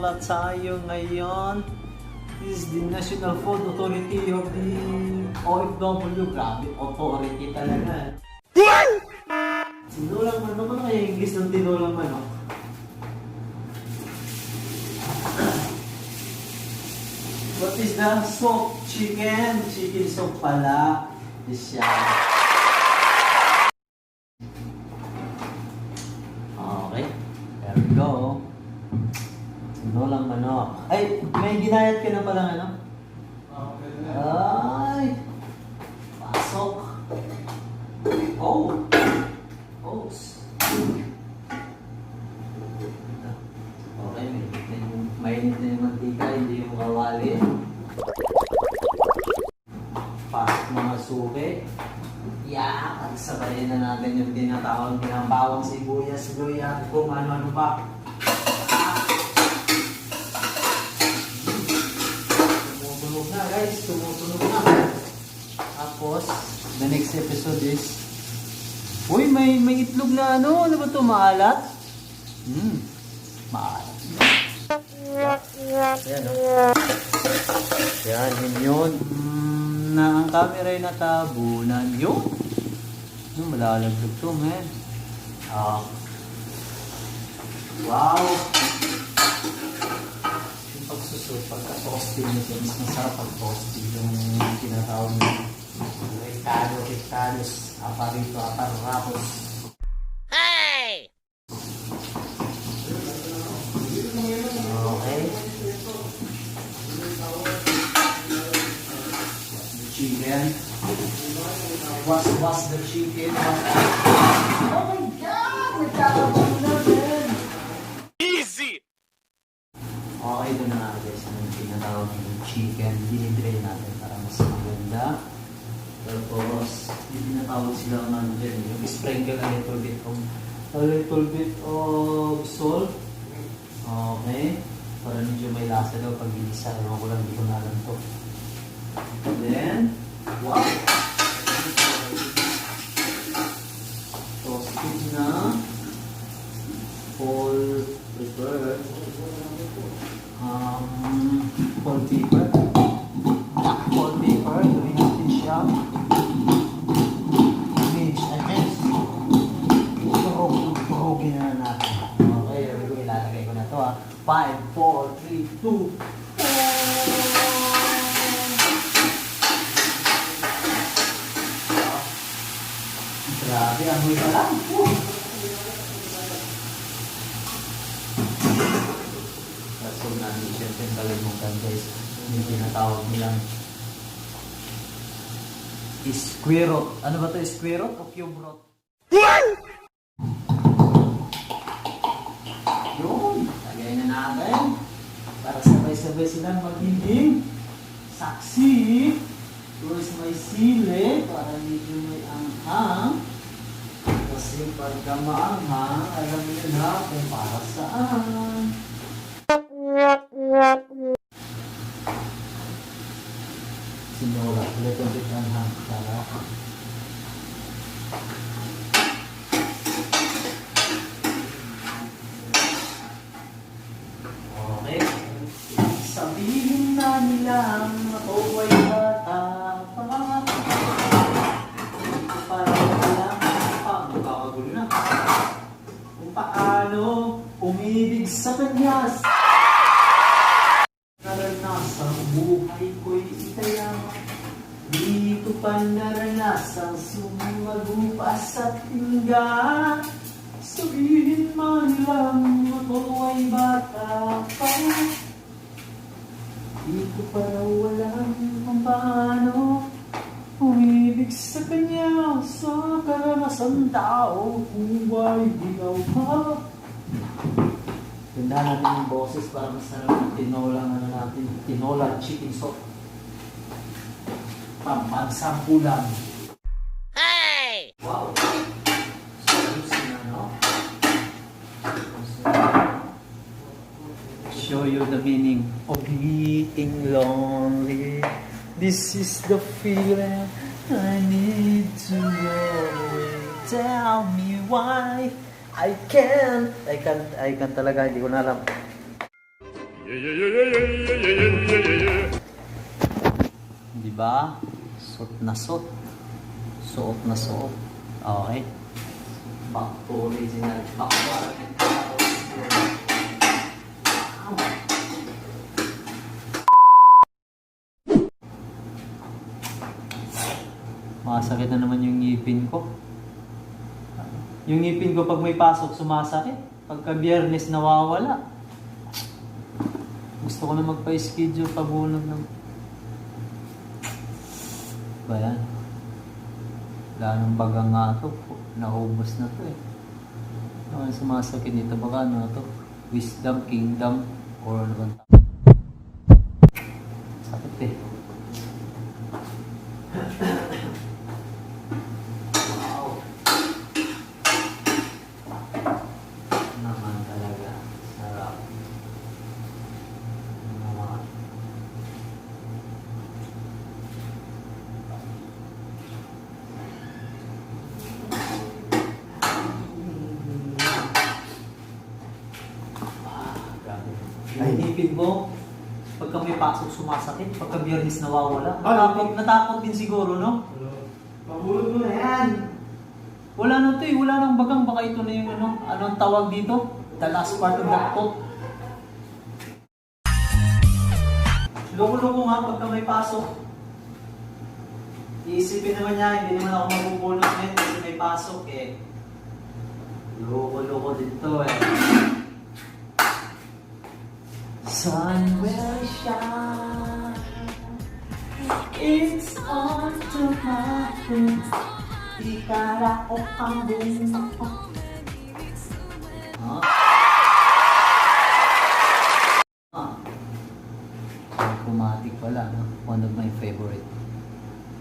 pala tayo ngayon. This is the National Food Authority of the OFW. Grabe, authority talaga. Tinulang manok. Ano kaya yung English ng tinulang manok? What is the soup? Chicken. Chicken soup pala. Is siya. Okay. There we go. Tinulang manok. Ay, may ginayat ka na palang ano? Ay! Pasok. Oh! Oops. Okay, mainit na yung mantika, hindi yung kawali. Pasok mga suke. Yeah, pagsabayin na natin yung tinatawag ng bawang sibuyas, luya, kung ano-ano pa. Tumutunog na guys, tumutunog na. Tapos, the next episode is uy, may itlog na ano ba ito? Maalat? Maalat. Ayan o. Ayan, yun. Na ang camera ay natabunan. Yun. Malalaglag ito, man. Wow. Yung pagsusot, pagka-toasting nito, mas masarap pag-toasting yung tinatawag nito. Rectados, aparito, aparapos. Hey! Okay. The chicken. Was the chicken. Oh my God! Nagkakaroon na din. Easy! Okay, ito na nga guys. Ang tinatawag ng chicken. Dinidray natin para mas maganda. Tapos, hindi natawag sila ng dyan. Yung sprinkle a little bit of salt. Okay. Para medyo may lasa daw pag ginisa. Ewan ko lang, hindi ko na alam to. Then, wow! Toasted na. Whole pepper. Whole pepper. Black whole pepper. Gawin natin siya. Tuhugin na natin. Okay, ilalagay ko na ito 5, 4, 3, 2, 1. Grabe, amoy pa lang. Kaso natin siyempre kalimutan guys. Yung tinatawag nilang squirrot. Ano ba ito? Squirrot o cuberot? Yun. Lagay na natin. Para sabay-sabay silang magiging saksi. Tapos may sili para medyo may anghang. Kasi pagka maanghang, alam nyo na kung para saan. Sinura. Little bit anghang. Para sabihin na nilang ako ay bata pa. Para walang magkakagulo na. Kung paano umibig sa kanya. Naranasang buhay ko'y itaya. Di ko pa naranasang sumagupas at tingga. Sabihin man lang ako ay bata pa. Di ko pa alam kung paano umibig sa kanya sa karanasang tao kung ay ikaw pa. Ganda natin yung boses para masarap tinolang natin. Tinolang chicken soup. Pampagsampulan. Hey! Wow! Show you the meaning of being lonely. This is the feeling I need to know. Tell me why I can't talaga, hindi ko na alam. Diba? Suot na suot. Suot na suot. Okay. Back to original. Back to original. Masakit na naman yung ngipin ko. Yung ngipin ko pag may pasok sumasakit. Pagka Biyernes nawawala. Gusto ko na magpa-schedule pabunod ng... Ba yan? Wala nang baga nga ito. Naubos na ito eh. Ano sumasakit dito? Baka ano ito? Wisdom, Kingdom, or ano bang tawag? Sakit eh. Wow. Naman talaga. Sarap. Naman. Ay, ngipin mo. Pagka may pasok sumasakit, pagka Biyernes nawawala. Natakot din siguro, no? Pabulot mo na yan. Wala na to eh, wala nang bagang. Baka ito na yung anong tawag dito? The last part of that thought. Loko-loko nga pagka may pasok. Iisipin naman niya, hindi naman ako mabubulot ngayon kasi may pasok eh. Loko-loko dito eh. Sun will shine. It's on to my face. Ikaraok ang bumo. Automatic pala, no? One of my favorite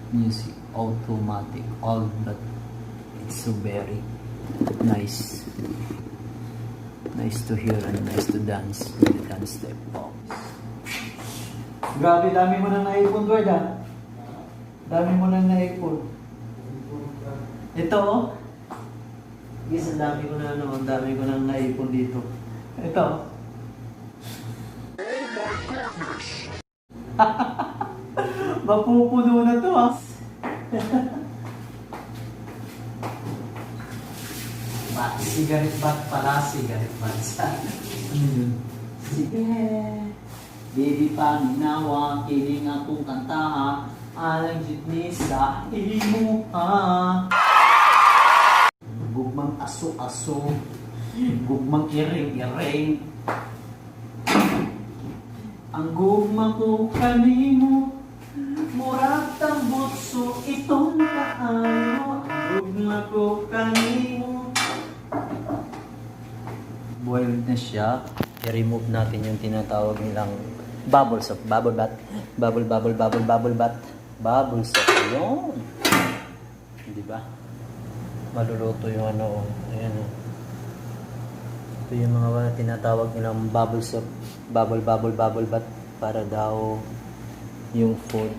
music. Automatic. All that. It's so very nice. Nice to hear and nice to dance with the dance step. Oh. Grabe, dami mo nang na-iPhone, Lord, ha? Dami mo nang na-iPhone. Ito, oh. Yes, ang dami ko na, ang dami ko nang na-iPhone dito. Ito. Mapupuno na to, ha? Cigarette bat pala, cigarette bat sa ano yun? Sige, baby paminawa, kiling akong kanta, alang jitni sa imo ha. Gugmang aso-aso, gugmang iring-iring, ang gugma ko kanimo, murag tambutso itong kaayo, ang gugma ko kanimo. Boiled na siya. I-remove natin yung tinatawag nilang bubble soap. Bubble bath. Bubble bath. Bubble soap. Yun. Diba? Maluluto yung ano. Ayan o. Ito yung mga tinatawag nilang bubble soap. Bubble bath. Para daw yung food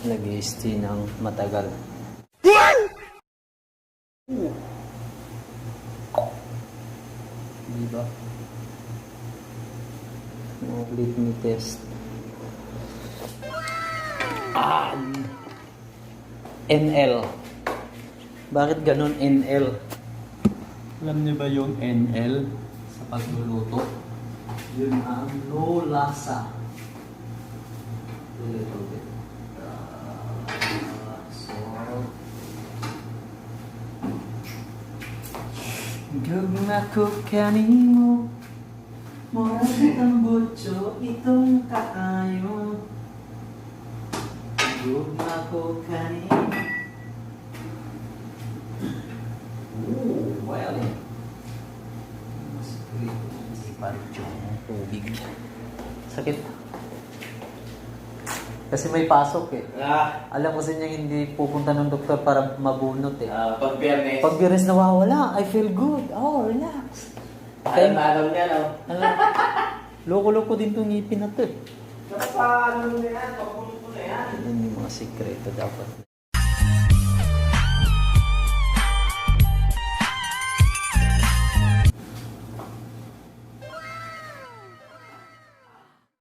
nag-i-stay ng matagal. Diba? Let me test. NL. Bakit ganun NL? Alam niyo ba yung NL sa pagluluto? Yun ang no lasa. A little bit. Gugma ko kanimo, murag itang butso itong kaayo. Gugma ko kanimo. Well, mas grito. Hindi pa rin yung tubig. Sakit. Kasi may pasok eh. Alam ko sa inyo hindi pupunta ng doktor para mabunot eh. Pag Biyernes. Pag Biyernes nawawala, I feel good. Oh, relax. Alam niya, no? Loko-loko din itong ngipin na to eh. Basta, ano na yan? Pagpulot mo na yan. Yan yung mga sikreto dapat.